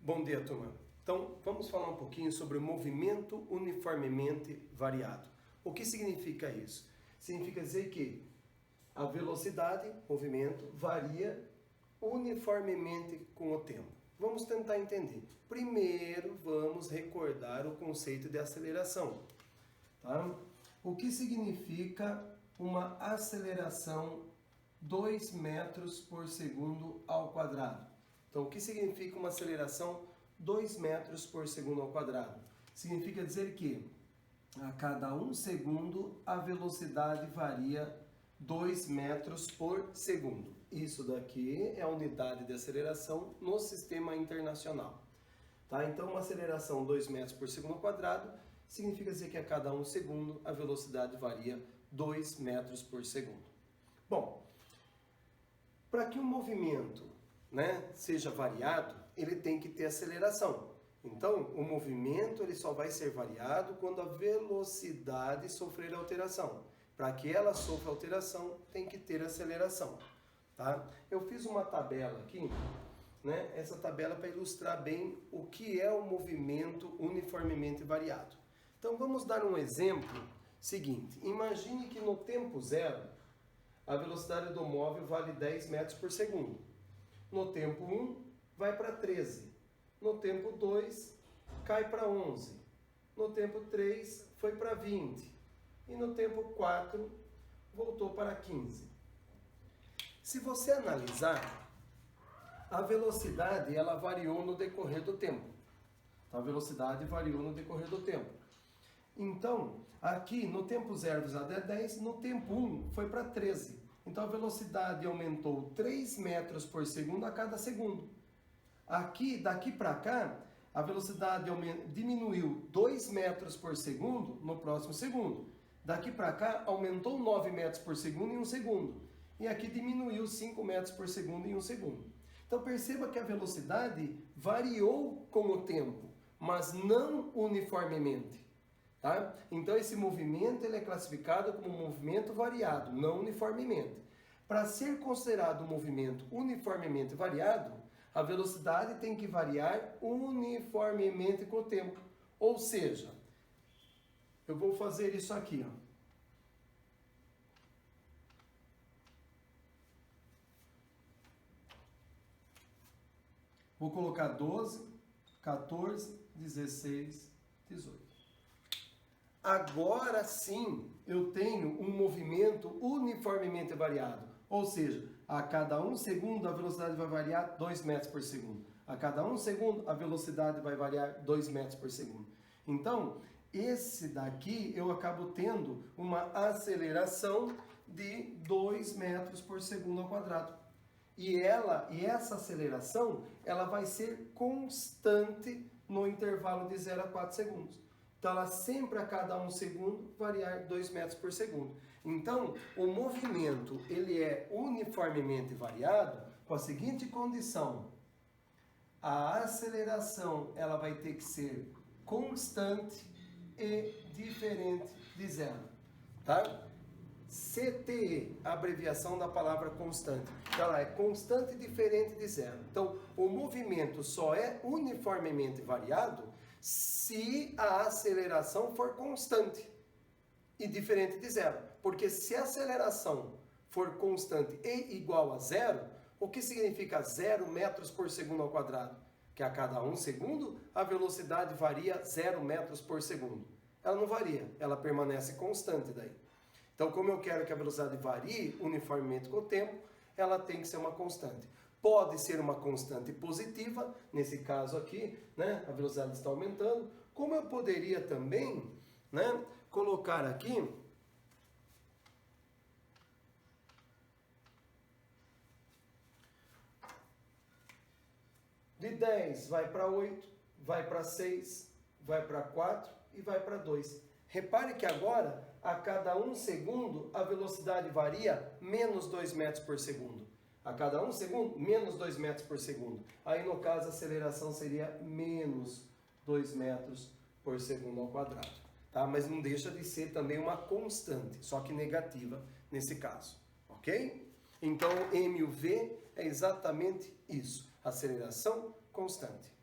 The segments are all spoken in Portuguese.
Bom dia, turma. Então, vamos falar um pouquinho sobre o movimento uniformemente variado. O que significa isso? Significa dizer que a velocidade, movimento, varia uniformemente com o tempo. Vamos tentar entender. Primeiro, vamos recordar o conceito de aceleração. Tá? O que significa uma aceleração 2 metros por segundo ao quadrado? Então, o que significa uma aceleração 2 metros por segundo ao quadrado? Significa dizer que a cada 1 segundo a velocidade varia 2 metros por segundo. Isso daqui é a unidade de aceleração no sistema internacional. Tá? Então, uma aceleração 2 metros por segundo ao quadrado significa dizer que a cada 1 segundo a velocidade varia 2 metros por segundo. Bom, para que um movimento seja variado, ele tem que ter aceleração. Então, o movimento ele só vai ser variado quando a velocidade sofrer alteração. Para que ela sofra alteração, tem que ter aceleração. Tá? Eu fiz uma tabela aqui, essa tabela para ilustrar bem o que é o movimento uniformemente variado. Então, vamos dar um exemplo seguinte. Imagine que no tempo zero, a velocidade do móvel vale 10 metros por segundo. No tempo 1, vai para 13. No tempo 2, cai para 11. No tempo 3, foi para 20. E no tempo 4, voltou para 15. Se você analisar, a velocidade ela variou no decorrer do tempo. A velocidade variou no decorrer do tempo. Então, aqui no tempo 0 até 10, no tempo 1 foi para 13. Então a velocidade aumentou 3 metros por segundo a cada segundo. Aqui, daqui para cá, a velocidade diminuiu 2 metros por segundo no próximo segundo. Daqui para cá, aumentou 9 metros por segundo em um segundo. E aqui diminuiu 5 metros por segundo em um segundo. Então perceba que a velocidade variou com o tempo, mas não uniformemente. Tá? Então esse movimento ele é classificado como um movimento variado, não uniformemente. Para ser considerado um movimento uniformemente variado, a velocidade tem que variar uniformemente com o tempo. Ou seja, eu vou fazer isso aqui. Vou colocar 12, 14, 16, 18. Agora sim eu tenho um movimento uniformemente variado. Ou seja, a cada 1 segundo a velocidade vai variar 2 metros por segundo. A cada 1 segundo a velocidade vai variar 2 metros por segundo. Então, esse daqui eu acabo tendo uma aceleração de 2 metros por segundo ao quadrado. E essa aceleração ela vai ser constante no intervalo de 0 a 4 segundos. Então, ela sempre a cada 1 segundo variar 2 metros por segundo. Então, o movimento ele é uniformemente variado com a seguinte condição. A aceleração ela vai ter que ser constante e diferente de zero. Tá? CTE, a abreviação da palavra constante. Ela é constante e diferente de zero. Então, o movimento só é uniformemente variado se a aceleração for constante e diferente de zero. Porque se a aceleração for constante e igual a zero, o que significa 0 metros por segundo ao quadrado? Que a cada 1 segundo a velocidade varia 0 metros por segundo. Ela não varia, ela permanece constante daí. Então, como eu quero que a velocidade varie uniformemente com o tempo, ela tem que ser uma constante. Pode ser uma constante positiva, nesse caso aqui, a velocidade está aumentando. Como eu poderia também colocar aqui de 10 vai para 8, vai para 6, vai para 4 e vai para 2. Repare que agora, a cada 1 segundo, a velocidade varia menos 2 metros por segundo. A cada 1 segundo, menos 2 metros por segundo. Aí, no caso, a aceleração seria menos 2 metros por segundo ao quadrado. Tá? Mas não deixa de ser também uma constante, só que negativa nesse caso. Ok? Então, M e o V é exatamente isso. Aceleração constante.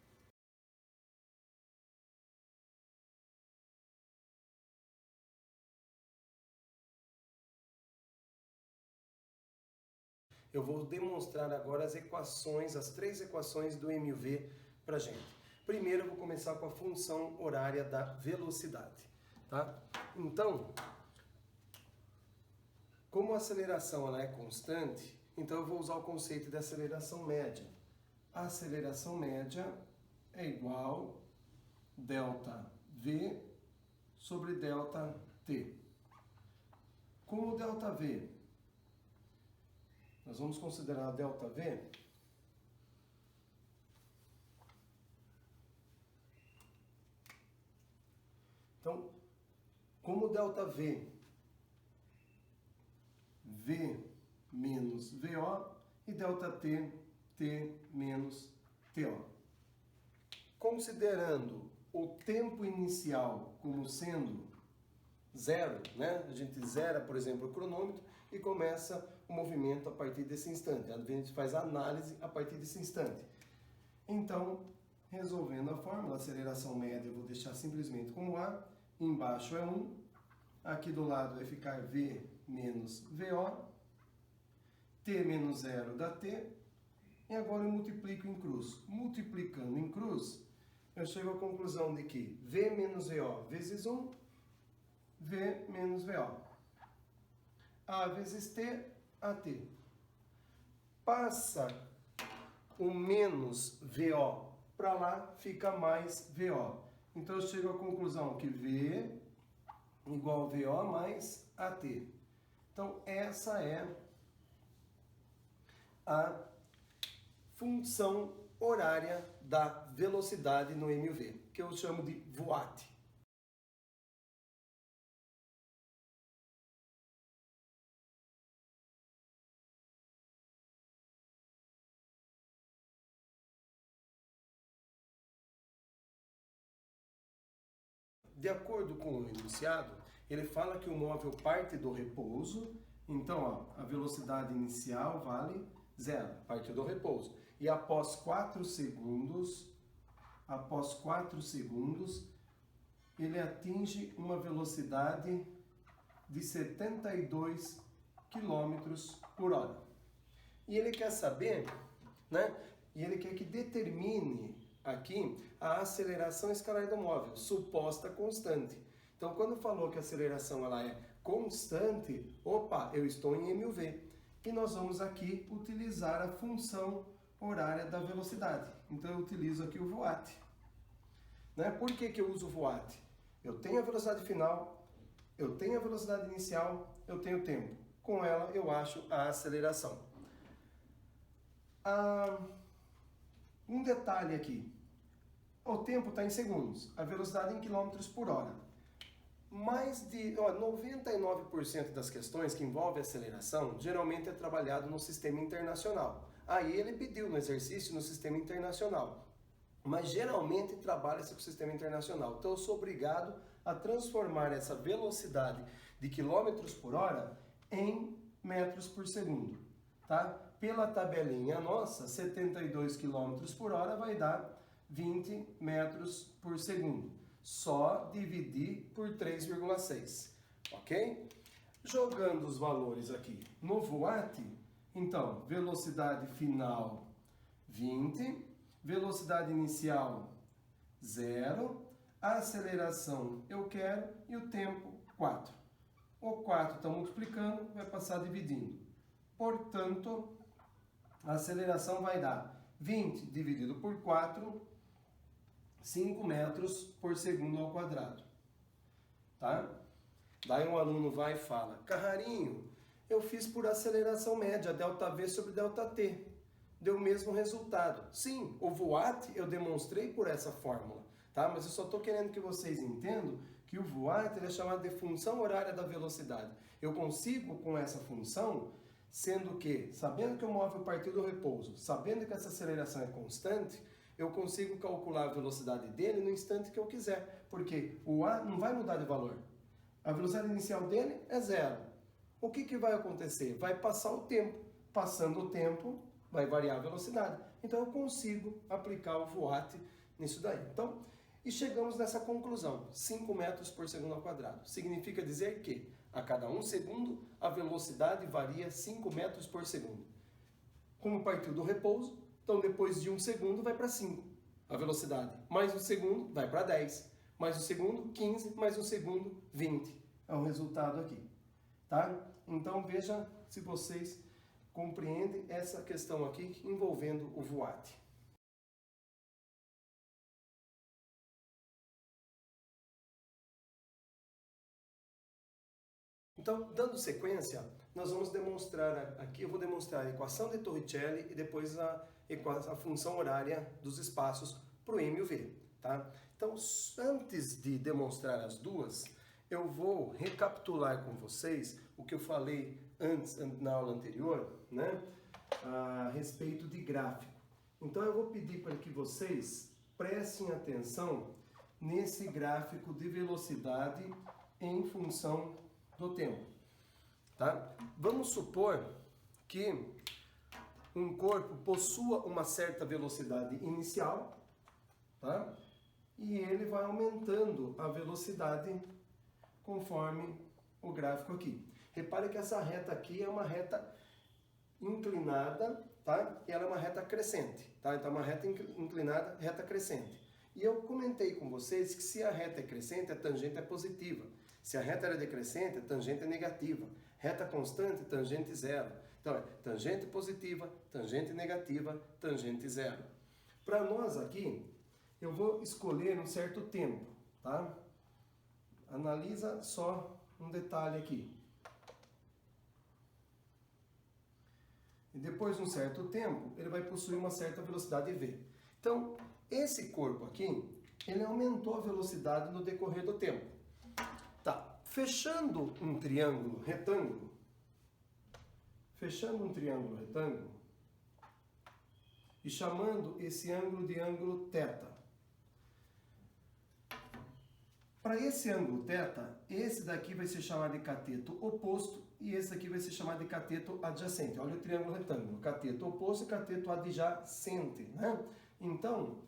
Eu vou demonstrar agora as equações, as 3 equações do MV para gente. Primeiro eu vou começar com a função horária da velocidade, tá? Então, como a aceleração ela é constante, então eu vou usar o conceito de aceleração média. A aceleração média é igual delta V sobre delta T. Como delta V, nós vamos considerar a delta V então, como delta V, V menos VO e delta T, T menos TO. Considerando o tempo inicial como sendo zero, né? A gente zera, por exemplo, o cronômetro e começa o movimento a partir desse instante. A gente faz a análise a partir desse instante. Então, resolvendo a fórmula, a aceleração média eu vou deixar simplesmente como A, embaixo é 1, aqui do lado vai ficar V menos VO, T menos 0 dá T, e agora eu multiplico em cruz. Multiplicando em cruz, eu chego à conclusão de que V menos VO vezes 1, V menos VO. A vezes T, AT. Passa o menos VO para lá, fica mais VO. Então eu chego à conclusão que V igual a VO mais AT. Então essa é a função horária da velocidade no MV, que eu chamo de VUAT. De acordo com o enunciado, ele fala que o móvel parte do repouso, então ó, a velocidade inicial vale 0, parte do repouso. E após 4 segundos, ele atinge uma velocidade de 72 km por hora. E ele quer saber, né? E ele quer que determine aqui a aceleração escalar do móvel, suposta constante. Então, quando falou que a aceleração ela é constante, opa, eu estou em MUV. E nós vamos aqui utilizar a função horária da velocidade. Então, eu utilizo aqui o VUAT. Né? Por que que eu uso o VUAT? Eu tenho a velocidade final, eu tenho a velocidade inicial, eu tenho o tempo. Com ela, eu acho a aceleração. Um detalhe aqui. O tempo está em segundos, a velocidade em quilômetros por hora. Mais de 99% das questões que envolvem aceleração, geralmente é trabalhado no sistema internacional. Aí ele pediu no exercício no sistema internacional. Mas geralmente trabalha-se com o sistema internacional. Então eu sou obrigado a transformar essa velocidade de quilômetros por hora em metros por segundo. Tá? Pela tabelinha nossa, 72 km por hora vai dar 20 metros por segundo. Só dividir por 3,6, ok? Jogando os valores aqui no VUAT, então, velocidade final 20, velocidade inicial 0, a aceleração eu quero e o tempo 4. O 4 está multiplicando, vai passar dividindo. Portanto, a aceleração vai dar 20 dividido por 4, 5 metros por segundo ao quadrado. Tá? Daí um aluno vai e fala, Carrarinho, eu fiz por aceleração média, ΔV sobre ΔT. Deu o mesmo resultado. Sim, o VUAT eu demonstrei por essa fórmula. Tá? Mas eu só estou querendo que vocês entendam que o VUAT ele é chamado de função horária da velocidade. Eu consigo com essa função, sendo que, sabendo que o móvel partiu do repouso, sabendo que essa aceleração é constante, eu consigo calcular a velocidade dele no instante que eu quiser, porque o A não vai mudar de valor. A velocidade inicial dele é 0. O que vai acontecer? Vai passar o tempo. Passando o tempo, vai variar a velocidade. Então eu consigo aplicar o VUAT nisso daí. Então, e chegamos nessa conclusão, 5 metros por segundo ao quadrado. Significa dizer que a cada 1 segundo a velocidade varia 5 metros por segundo. como partiu do repouso, então depois de 1 segundo vai para 5 a velocidade. Mais 1 segundo vai para 10. Mais 1 segundo, 15. Mais 1 segundo, 20. É o resultado aqui. Tá? Então veja se vocês compreendem essa questão aqui envolvendo o voate. Então, dando sequência, nós vamos demonstrar aqui, eu vou demonstrar a equação de Torricelli e depois a função horária dos espaços para o M e o V. Tá? Então, antes de demonstrar as duas, eu vou recapitular com vocês o que eu falei antes, na aula anterior, né, a respeito de gráfico. Então, eu vou pedir para que vocês prestem atenção nesse gráfico de velocidade em função do tempo. Tá? Vamos supor que um corpo possua uma certa velocidade inicial, tá? E ele vai aumentando a velocidade conforme o gráfico aqui. Repare que essa reta aqui é uma reta inclinada, tá? E ela é uma reta crescente, tá? Então, é uma reta inclinada, reta crescente. E eu comentei com vocês que se a reta é crescente, a tangente é positiva. Se a reta é decrescente, a tangente é negativa. Reta constante, tangente zero. Então, é tangente positiva, tangente negativa, tangente zero. Para nós aqui, eu vou escolher um certo tempo, tá? Analisa só um detalhe aqui. E depois de um certo tempo, ele vai possuir uma certa velocidade v. Então, esse corpo aqui, ele aumentou a velocidade no decorrer do tempo. Tá, fechando um triângulo retângulo, e chamando esse ângulo de ângulo θ. Para esse ângulo θ, esse daqui vai ser chamado de cateto oposto e esse aqui vai ser chamado de cateto adjacente. Olha o triângulo retângulo, cateto oposto e cateto adjacente, né? Então,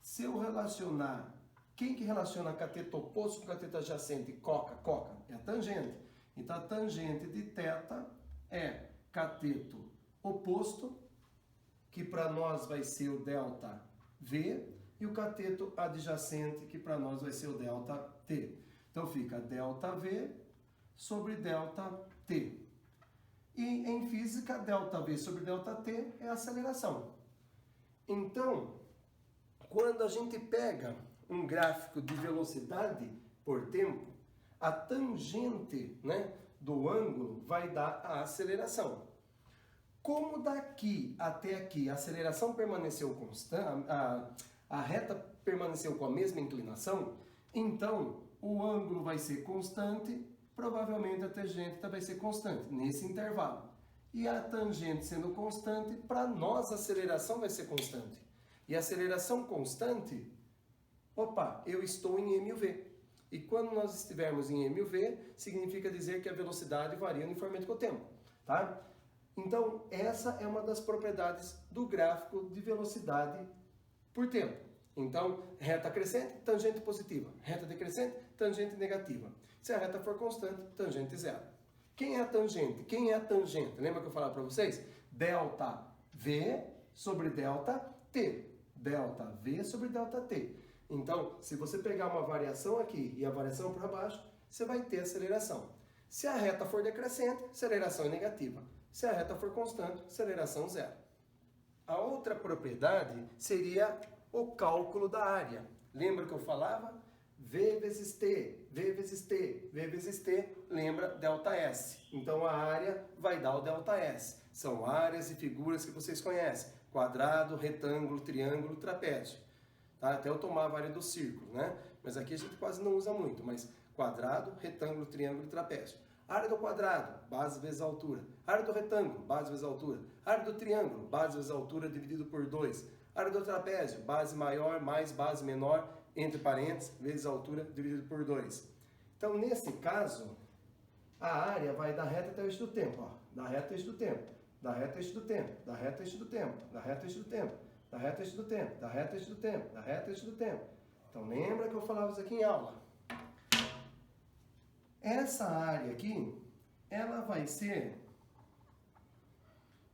se eu relacionar, quem que relaciona cateto oposto com cateto adjacente? Coca, é a tangente. Então, a tangente de θ é cateto oposto, que para nós vai ser o ΔV, e o cateto adjacente, que para nós vai ser o ΔT. Então, fica ΔV sobre ΔT. E em física, ΔV sobre ΔT é a aceleração. Então, quando a gente pega um gráfico de velocidade por tempo, a tangente, né, do ângulo vai dar a aceleração. Como daqui até aqui a aceleração permaneceu constante, a reta permaneceu com a mesma inclinação, então o ângulo vai ser constante, provavelmente a tangente vai ser constante nesse intervalo. E a tangente sendo constante, para nós a aceleração vai ser constante. E a aceleração constante, opa, eu estou em mv. E quando nós estivermos em mv, significa dizer que a velocidade varia uniformemente com o tempo, tá? Então, essa é uma das propriedades do gráfico de velocidade por tempo. Então, reta crescente, tangente positiva. Reta decrescente, tangente negativa. Se a reta for constante, tangente zero. Quem é a tangente? Quem é a tangente? Lembra que eu falava para vocês? Delta V sobre delta T. Delta V sobre delta T. Então, se você pegar uma variação aqui e a variação para baixo, você vai ter aceleração. Se a reta for decrescente, aceleração é negativa. Se a reta for constante, aceleração zero. A outra propriedade seria o cálculo da área. Lembra que eu falava? V vezes T, V vezes T, V vezes T, lembra ΔS. Então a área vai dar o ΔS. São áreas e figuras que vocês conhecem. Quadrado, retângulo, triângulo, trapézio. Tá? Até eu tomava a área do círculo, né? Mas aqui a gente quase não usa muito, mas quadrado, retângulo, triângulo e trapézio. Área do quadrado, base vezes altura. Área do retângulo, base vezes altura. Área do triângulo, base vezes altura dividido por 2. Área do trapézio, base maior mais base menor, entre parênteses, vezes altura dividido por 2. Então, nesse caso, a área vai da reta até o eixo do tempo. Ó. Da reta ao eixo do tempo, da reta ao eixo do tempo, da reta ao eixo do tempo, da reta ao eixo do tempo, da reta ao eixo do tempo, da reta ao eixo do tempo, da reta ao eixo do tempo. Então, lembra que eu falava isso aqui em aula? Essa área aqui, ela vai ser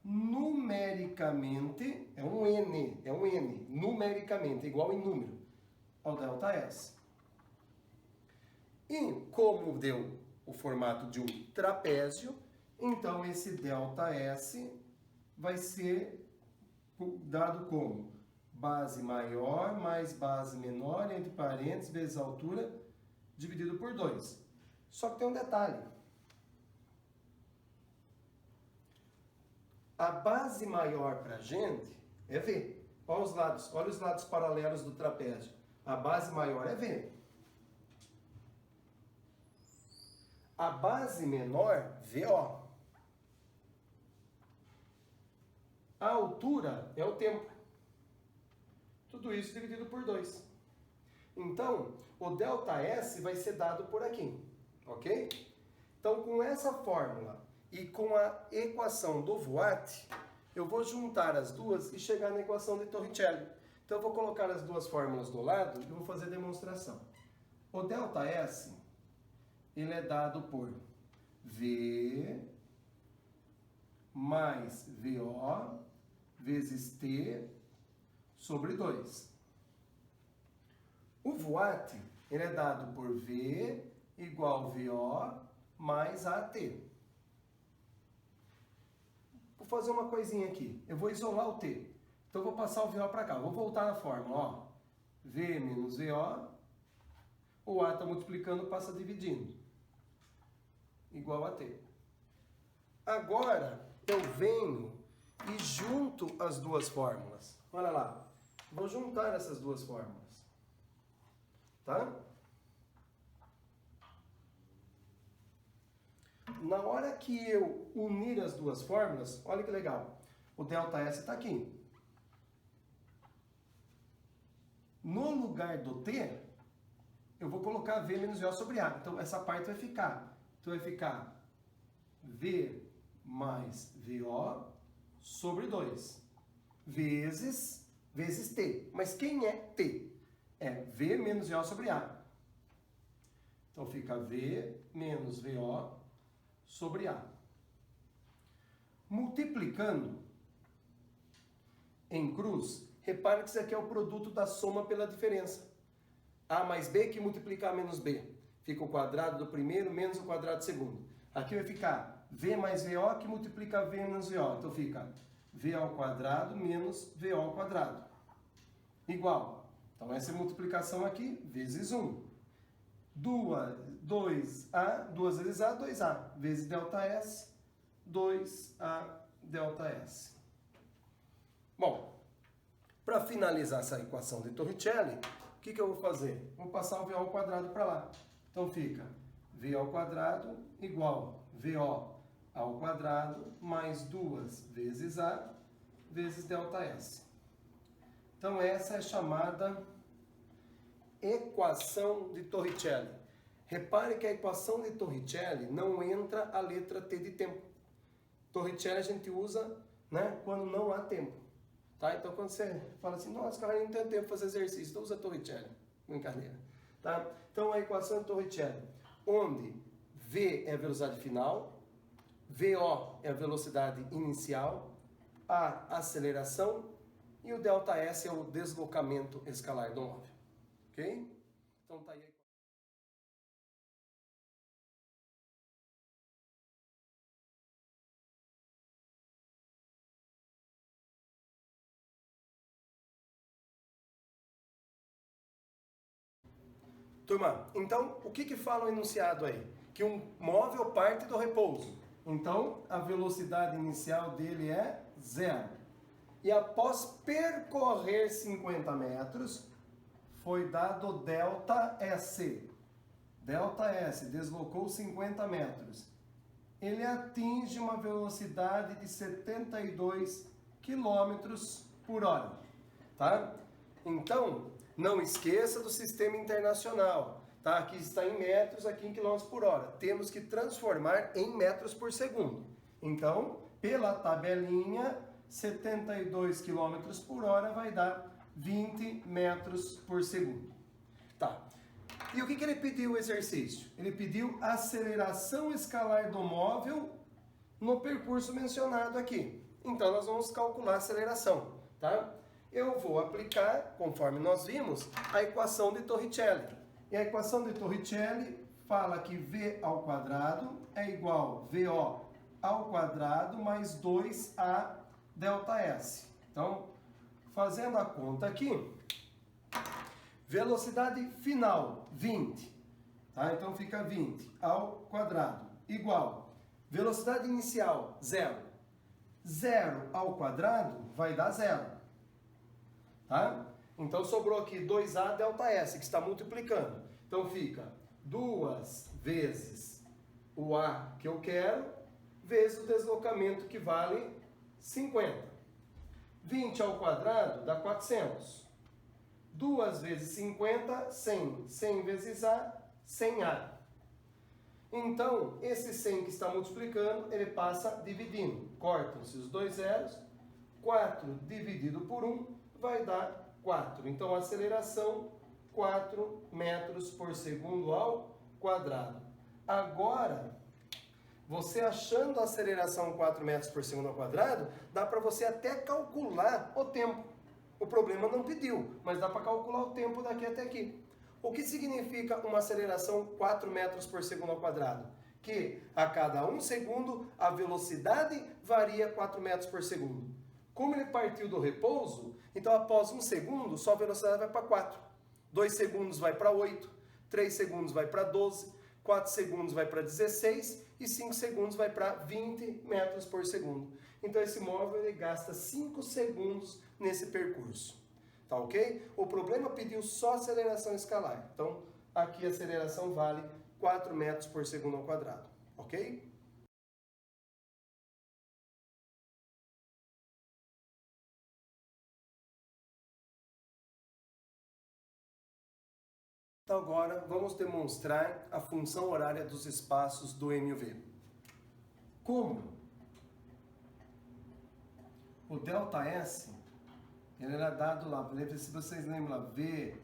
numericamente, é um N, numericamente, igual em número, ao ΔS. E como deu o formato de um trapézio, então esse ΔS vai ser dado como base maior mais base menor, entre parênteses, vezes a altura, dividido por 2. Só que tem um detalhe. A base maior para a gente é V. Olha os lados paralelos do trapézio. A base maior é V. A base menor, VO. A altura é o tempo. Tudo isso dividido por 2. Então, o ΔS vai ser dado por aqui, ok? Então, com essa fórmula e com a equação do Voigt, eu vou juntar as duas e chegar na equação de Torricelli. Então, eu vou colocar as duas fórmulas do lado e vou fazer a demonstração. O ΔS, ele é dado por V mais VO vezes T sobre 2. O Voigt, ele é dado por V igual VO mais AT. Vou fazer uma coisinha aqui. Eu vou isolar o T. Então, eu vou passar o VO para cá. Vou voltar na fórmula. Ó. V menos VO. O A está multiplicando, passa dividindo. Igual a T. Agora, eu venho e junto as duas fórmulas. Olha lá. Vou juntar essas duas fórmulas. Tá? Na hora que eu unir as duas fórmulas, olha que legal. O ΔS está aqui. No lugar do T, eu vou colocar V menos VO sobre A. Então, essa parte vai ficar. Então, vai ficar V mais VO sobre 2. Vezes T. Mas quem é T? É V menos VO sobre A. Então, fica V menos VO sobre A. Multiplicando em cruz, repare que isso aqui é o produto da soma pela diferença. A mais B que multiplica A menos B. Fica o quadrado do primeiro menos o quadrado do segundo. Aqui vai ficar V mais VO que multiplica V menos VO. Então, fica V ao quadrado menos VO ao quadrado. Igual. Então, essa é a multiplicação aqui, vezes 1. 2A, 2 vezes A, 2A. Vezes ΔS, 2A ΔS. Bom, para finalizar essa equação de Torricelli, o que eu vou fazer? Vou passar o VO ao quadrado para lá. Então, fica V ao quadrado igual VO ao quadrado mais 2 vezes A vezes ΔS. Então, essa é chamada equação de Torricelli. Repare que a equação de Torricelli não entra a letra T de tempo. Torricelli a gente usa, né, quando não há tempo. Tá? Então, quando você fala assim, nossa, cara, não tem tempo para fazer exercício, então usa Torricelli. Brincadeira. Tá? Então, a equação de Torricelli, onde V é a velocidade final, VO é a velocidade inicial, A, aceleração, e o ΔS é o deslocamento escalar do móvel. Ok? Então tá aí a equação. Turma, então o que fala o enunciado aí? Que um móvel parte do repouso. Então a velocidade inicial dele é 0. E após percorrer 50 metros, foi dado ΔS. ΔS deslocou 50 metros. Ele atinge uma velocidade de 72 km por hora. Tá? Então, não esqueça do sistema internacional. Tá? Aqui está em metros, aqui em quilômetros por hora. Temos que transformar em metros por segundo. Então, pela tabelinha, 72 km por hora vai dar 20 metros por segundo. Tá. E o que ele pediu o exercício? Ele pediu aceleração escalar do móvel no percurso mencionado aqui. Então, nós vamos calcular a aceleração, tá? Eu vou aplicar, conforme nós vimos, a equação de Torricelli. E a equação de Torricelli fala que V ao quadrado é igual a VO ao quadrado mais 2A delta S. Então, fazendo a conta aqui, velocidade final, 20. Tá? Então, fica 20 ao quadrado igual velocidade inicial, 0. 0 ao quadrado vai dar 0. Tá? Então, sobrou aqui 2A delta S, que está multiplicando. Então, fica 2 vezes o A que eu quero, vezes o deslocamento, que vale 50. 20 ao quadrado dá 400. 2 vezes 50, 100. 100 vezes A, 100A. Então, esse 100 que está multiplicando, ele passa dividindo. Cortam-se os dois zeros. 4 dividido por 1 vai dar 4. Então, a aceleração, 4 metros por segundo ao quadrado. Agora, você achando a aceleração 4 metros por segundo ao quadrado, dá para você até calcular o tempo. O problema não pediu, mas dá para calcular o tempo daqui até aqui. O que significa uma aceleração 4 metros por segundo ao quadrado? Que a cada 1 segundo a velocidade varia 4 metros por segundo. Como ele partiu do repouso, então após 1 segundo, sua velocidade vai para 4. 2 segundos vai para 8, 3 segundos vai para 12, 4 segundos vai para 16 e 5 segundos vai para 20 metros por segundo. Então esse móvel ele gasta 5 segundos nesse percurso. Tá ok? O problema pediu só aceleração escalar. Então aqui a aceleração vale 4 metros por segundo ao quadrado. Ok? Então agora vamos demonstrar a função horária dos espaços do MUV. Como o ΔS, ele era dado lá, se vocês lembram lá, V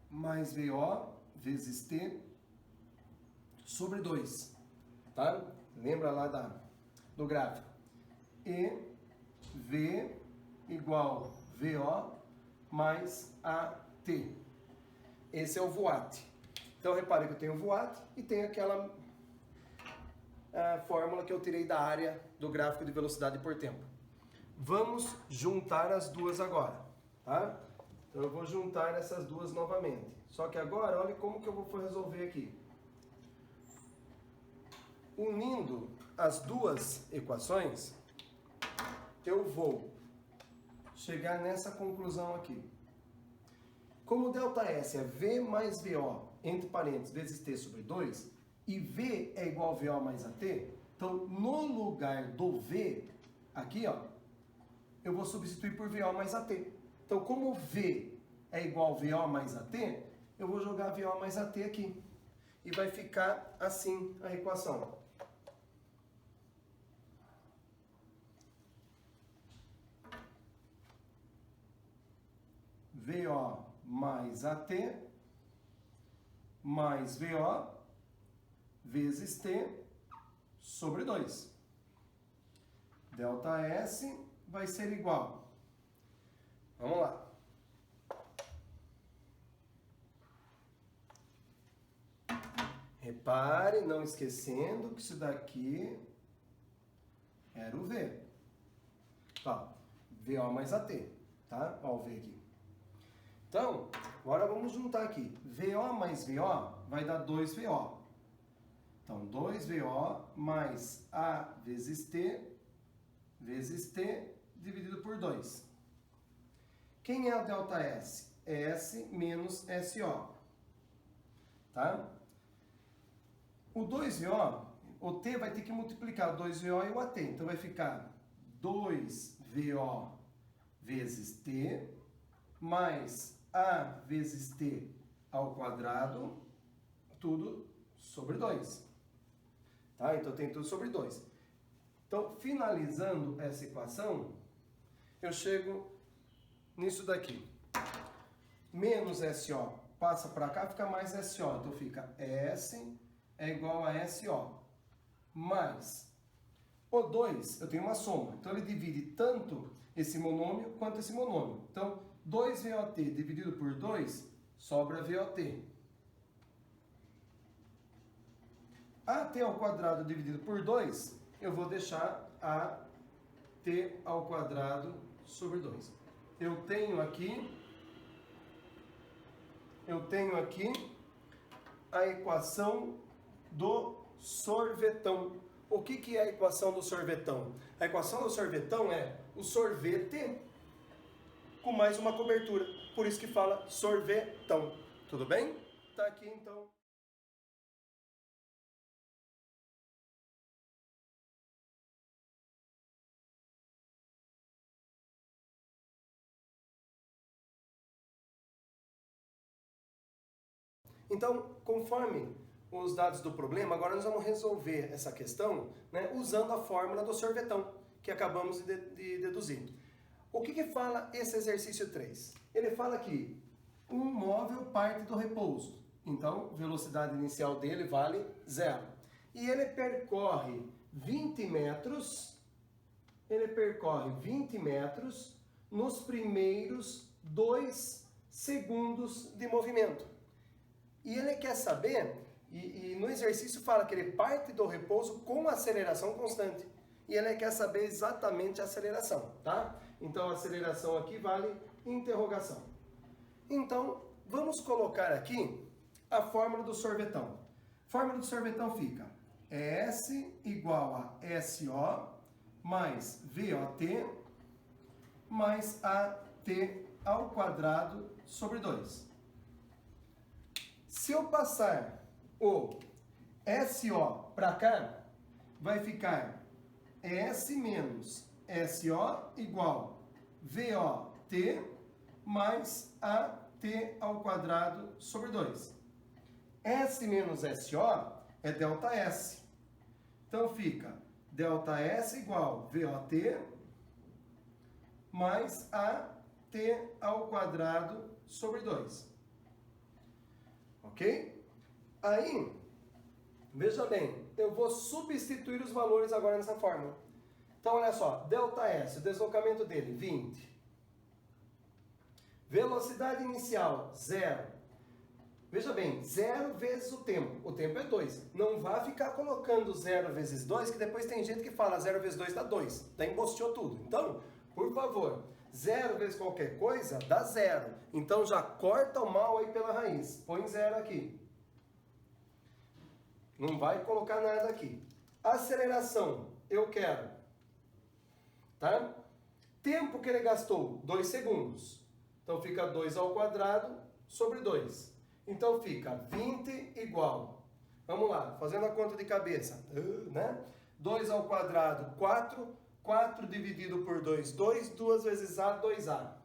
mais VO vezes T sobre 2, tá? Lembra lá do gráfico. E V igual VO mais AT. Esse é o voat. Então, repare que eu tenho o voat e tenho aquela fórmula que eu tirei da área do gráfico de velocidade por tempo. Vamos juntar as duas agora, tá? Então, eu vou juntar essas duas novamente. Só que agora, olha como que eu vou resolver aqui. Unindo as duas equações, eu vou chegar nessa conclusão aqui. Como ΔS é V mais VO, entre parênteses, vezes T sobre 2, e V é igual a VO mais AT, então, no lugar do V, aqui, ó, eu vou substituir por VO mais AT. Então, como V é igual a VO mais AT, eu vou jogar VO mais AT aqui. E vai ficar assim a equação. VO mais AT mais VO vezes T sobre 2. ΔS vai ser igual. Vamos lá. Repare, não esquecendo que isso daqui era o V. Tá. VO mais AT. Tá? Ó o V aqui. Então, agora vamos juntar aqui. VO mais VO vai dar 2VO. Então, 2VO mais A vezes T dividido por 2. Quem é o ΔS? S menos SO. Tá? O 2VO, o T vai ter que multiplicar o 2VO e o AT. Então, vai ficar 2VO vezes T mais A vezes T ao quadrado, tudo sobre 2. Tá? Então, tem tudo sobre 2. Então, finalizando essa equação, eu chego nisso daqui. Menos SO passa para cá, fica mais SO. Então, fica S é igual a SO. Mais O 2, eu tenho uma soma, então ele divide tanto esse monômio quanto esse monômio. Então, 2VOT dividido por 2, sobra VOT. AT ao quadrado dividido por 2, eu vou deixar AT ao quadrado sobre 2. Eu tenho aqui a equação do sorvetão. O que é a equação do sorvetão? A equação do sorvetão é o sorvete com mais uma cobertura. Por isso que fala sorvetão. Tudo bem? Tá aqui então. Então, conforme os dados do problema, agora nós vamos resolver essa questão, né, usando a fórmula do sorvetão, que acabamos de deduzir. O que fala esse exercício 3? Ele fala que um móvel parte do repouso. Então, velocidade inicial dele vale 0. E ele percorre 20 metros, nos primeiros 2 segundos de movimento. E ele quer saber, e no exercício fala que ele parte do repouso com aceleração constante. E ele quer saber exatamente a aceleração, tá? Então a aceleração aqui vale interrogação. Então, vamos colocar aqui a fórmula do sorvetão. A fórmula do sorvetão fica S igual a SO mais VOT mais AT ao quadrado sobre 2. Se eu passar o SO para cá, vai ficar S menos SO igual VOT mais AT ao quadrado sobre 2. S menos SO é ΔS. Então fica ΔS igual VOT mais AT ao quadrado sobre 2. Ok? Aí, veja bem, eu vou substituir os valores agora nessa fórmula. Então, olha só, ΔS, o deslocamento dele, 20. Velocidade inicial, 0. Veja bem, 0 vezes o tempo. O tempo é 2. Não vá ficar colocando 0 vezes 2, que depois tem gente que fala 0 vezes 2 dá 2. Daí embosteou tudo. Então, por favor, 0 vezes qualquer coisa dá 0. Então já corta o mal aí pela raiz. Põe 0 aqui. Não vai colocar nada aqui. Aceleração, eu quero. Tá? Tempo que ele gastou, 2 segundos. Então fica 2 ao quadrado sobre 2. Então fica 20 igual. Vamos lá, fazendo a conta de cabeça. Né? 2 ao quadrado, 4. 4 dividido por 2, 2. 2 vezes A, 2A.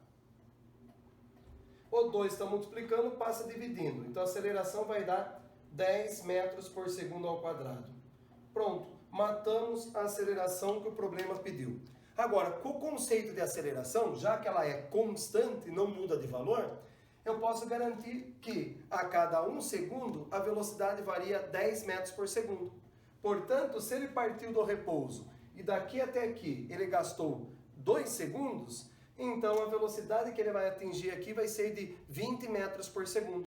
O 2 está multiplicando, passa dividindo. Então a aceleração vai dar 10 metros por segundo ao quadrado. Pronto, matamos a aceleração que o problema pediu. Agora, com o conceito de aceleração, já que ela é constante, não muda de valor, eu posso garantir que a cada 1 segundo a velocidade varia 10 metros por segundo. Portanto, se ele partiu do repouso e daqui até aqui ele gastou 2 segundos, então a velocidade que ele vai atingir aqui vai ser de 20 metros por segundo.